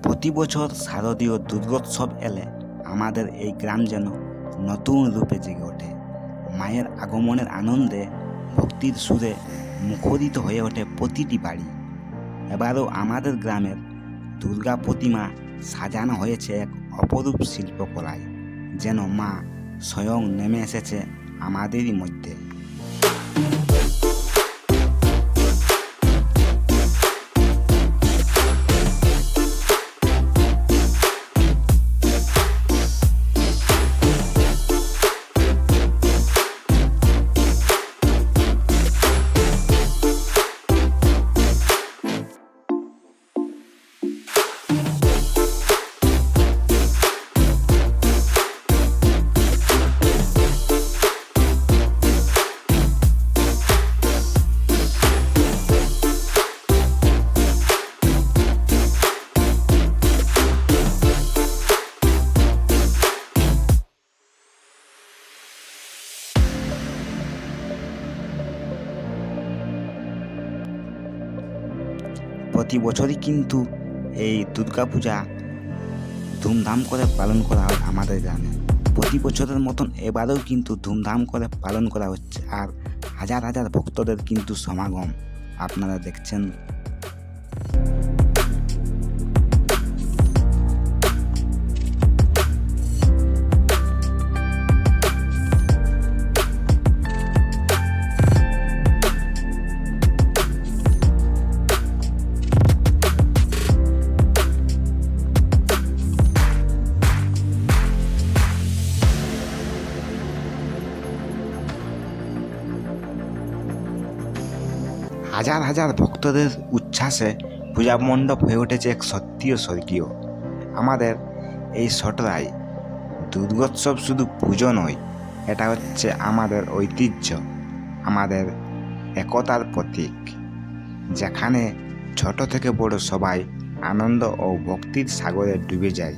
প্রতি বছর শারদীয় দুর্গোৎসব এলে আমাদের এই গ্রাম যেন নতুন রূপে জেগে ওঠে। মায়ের আগমনের আনন্দে ভক্তির সুরে মুখরিত হয়ে ওঠে প্রতিটি বাড়ি। এবারও আমাদের গ্রামের দুর্গা প্রতিমা সাজানো হয়েছে এক অপরূপ শিল্পকলায়, যেন মা স্বয়ং নেমে এসেছে আমাদেরই মধ্যে। প্রতি বছরই কিন্তু এই দুর্গাপূজা ধুমধাম করে পালন করা হয় আমাদের গ্রামে। প্রতি বছরের মতন এবারেও কিন্তু ধুমধাম করে পালন করা হচ্ছে, আর হাজার হাজার ভক্তদের কিন্তু সমাগম আপনারা দেখছেন। হাজার হাজার ভক্তদের উচ্ছ্বাসে পূজা মণ্ডপ হয়ে উঠেছে এক সত্যিও স্বর্গীয়। আমাদের এই সটরায় দুর্গোৎসব শুধু পুজো নয়, এটা হচ্ছে আমাদের ঐতিহ্য, আমাদের একতার প্রতীক, যেখানে ছোট থেকে বড় সবাই আনন্দ ও ভক্তির সাগরে ডুবে যায়।